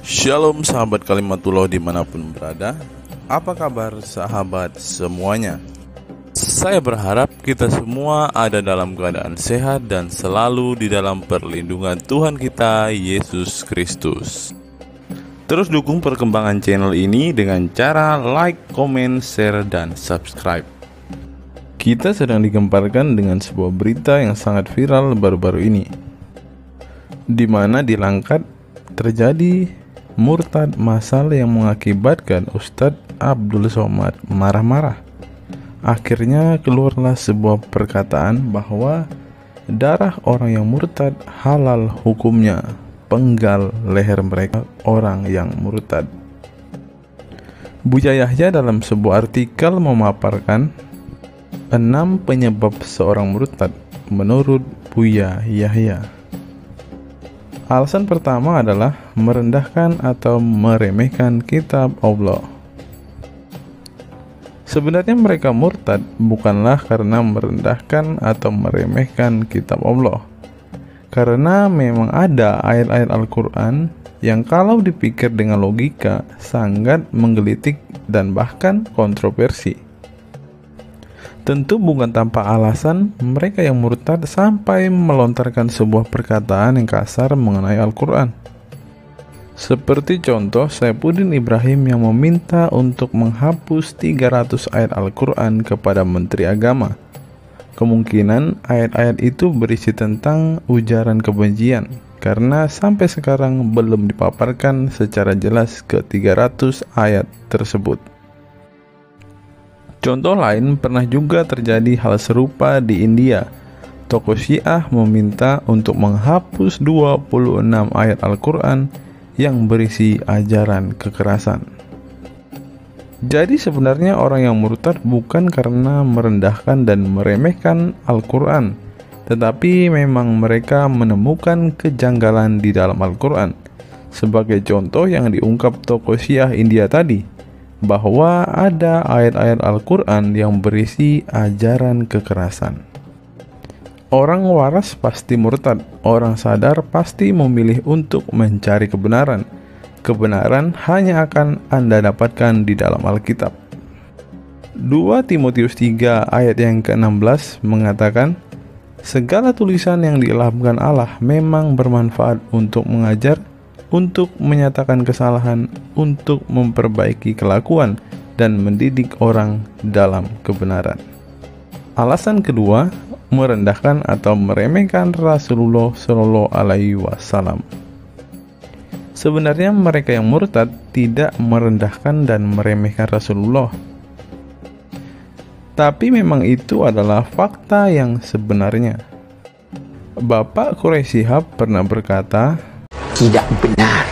Shalom sahabat Kalimatullah dimanapun berada. Apa kabar sahabat semuanya? Saya berharap kita semua ada dalam keadaan sehat dan selalu di dalam perlindungan Tuhan kita Yesus Kristus. Terus dukung perkembangan channel ini dengan cara like, comment, share, dan subscribe. Kita sedang digemparkan dengan sebuah berita yang sangat viral baru-baru ini, di mana di Langkat terjadi murtad massal yang mengakibatkan Ustadz Abdul Somad marah-marah. Akhirnya keluarlah sebuah perkataan bahwa darah orang yang murtad halal hukumnya, penggal leher mereka orang yang murtad. Buya Yahya dalam sebuah artikel memaparkan 6 penyebab seorang murtad menurut Buya Yahya. Alasan pertama adalah merendahkan atau meremehkan kitab Allah. Sebenarnya mereka murtad bukanlah karena merendahkan atau meremehkan kitab Allah, karena memang ada ayat-ayat Al-Quran yang kalau dipikir dengan logika sangat menggelitik dan bahkan kontroversi. Tentu bukan tanpa alasan mereka yang murtad sampai melontarkan sebuah perkataan yang kasar mengenai Al-Quran. Seperti contoh Saifuddin Ibrahim yang meminta untuk menghapus 300 ayat Al-Quran kepada Menteri Agama. Kemungkinan ayat-ayat itu berisi tentang ujaran kebencian, karena sampai sekarang belum dipaparkan secara jelas ke 300 ayat tersebut. Contoh lain, pernah juga terjadi hal serupa di India. Tokoh Syiah meminta untuk menghapus 26 ayat Al-Quran yang berisi ajaran kekerasan. Jadi sebenarnya orang yang murtad bukan karena merendahkan dan meremehkan Al-Quran, tetapi memang mereka menemukan kejanggalan di dalam Al-Quran. Sebagai contoh yang diungkap tokoh Syiah India tadi, bahwa ada ayat-ayat Al-Quran yang berisi ajaran kekerasan. Orang waras pasti murtad, orang sadar pasti memilih untuk mencari kebenaran. Kebenaran hanya akan Anda dapatkan di dalam Alkitab. 2 Timotius 3 ayat yang ke-16 mengatakan, segala tulisan yang diilhamkan Allah memang bermanfaat untuk mengajar, untuk menyatakan kesalahan, untuk memperbaiki kelakuan, dan mendidik orang dalam kebenaran. Alasan kedua, merendahkan atau meremehkan Rasulullah Shallallahu Alaihi Wasallam. Sebenarnya mereka yang murtad tidak merendahkan dan meremehkan Rasulullah, tapi memang itu adalah fakta yang sebenarnya. Bapak Quraisy Shihab pernah berkata, tidak benar,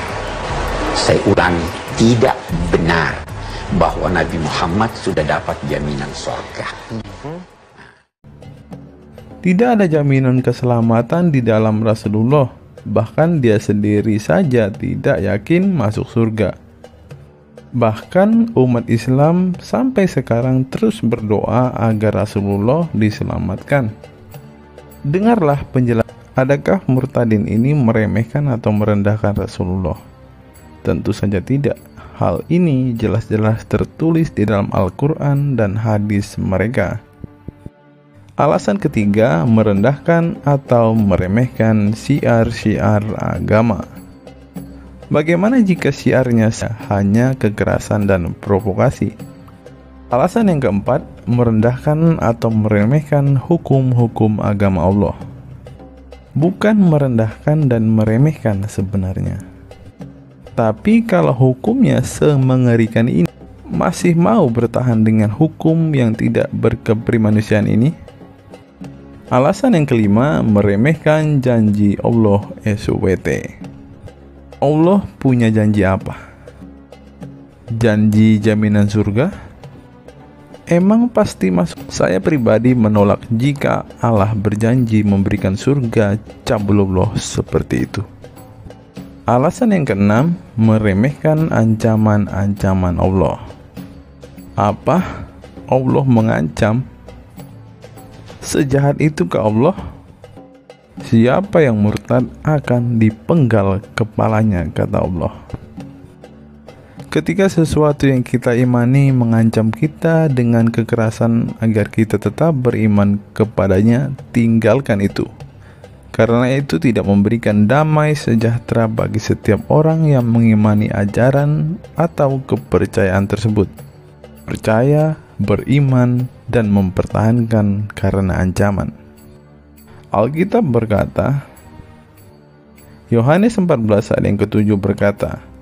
saya ulangi, tidak benar bahwa Nabi Muhammad sudah dapat jaminan surga. Tidak ada jaminan keselamatan di dalam Rasulullah, bahkan dia sendiri saja tidak yakin masuk surga. Bahkan umat Islam sampai sekarang terus berdoa agar Rasulullah diselamatkan. Dengarlah penjelasan. Adakah murtadin ini meremehkan atau merendahkan Rasulullah? Tentu saja tidak. Hal ini jelas-jelas tertulis di dalam Al-Quran dan hadis mereka. Alasan ketiga, merendahkan atau meremehkan syiar-syiar agama. Bagaimana jika syiarnya hanya kekerasan dan provokasi? Alasan yang keempat, merendahkan atau meremehkan hukum-hukum agama Allah. Bukan merendahkan dan meremehkan sebenarnya. Tapi kalau hukumnya semengerikan ini, masih mau bertahan dengan hukum yang tidak berkeprimanusiaan ini? Alasan yang kelima, meremehkan janji Allah SWT. Allah punya janji apa? Janji jaminan surga? Emang pasti masuk. Saya pribadi menolak jika Allah berjanji memberikan surga cabulullah seperti itu. Alasan yang keenam, meremehkan ancaman-ancaman Allah. Apa? Allah mengancam? Sejahat itu ke Allah? Siapa yang murtad akan dipenggal kepalanya, kata Allah. Ketika sesuatu yang kita imani mengancam kita dengan kekerasan agar kita tetap beriman kepadanya, tinggalkan itu. Karena itu tidak memberikan damai sejahtera bagi setiap orang yang mengimani ajaran atau kepercayaan tersebut. Percaya, beriman, dan mempertahankan karena ancaman. Alkitab berkata, Yohanes 14 ayat yang ke-7 berkata,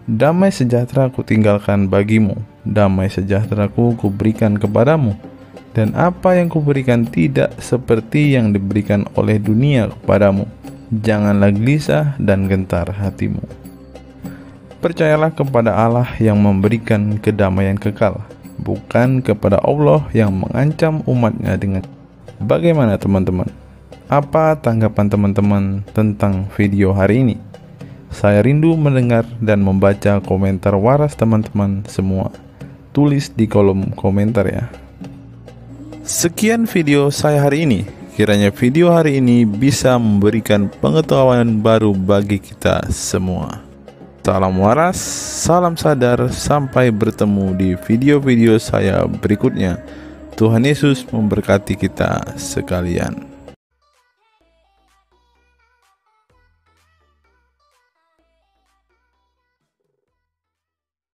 damai sejahtera ku tinggalkan bagimu, damai sejahtera ku berikan kepadamu, dan apa yang kuberikan tidak seperti yang diberikan oleh dunia kepadamu. Janganlah gelisah dan gentar hatimu. Percayalah kepada Allah yang memberikan kedamaian kekal, bukan kepada Allah yang mengancam umatnya dengan. Bagaimana teman-teman? Apa tanggapan teman-teman tentang video hari ini? Saya rindu mendengar dan membaca komentar waras teman-teman semua. Tulis di kolom komentar ya. Sekian video saya hari ini. Kiranya video hari ini bisa memberikan pengetahuan baru bagi kita semua. Salam waras, salam sadar, sampai bertemu di video-video saya berikutnya. Tuhan Yesus memberkati kita sekalian.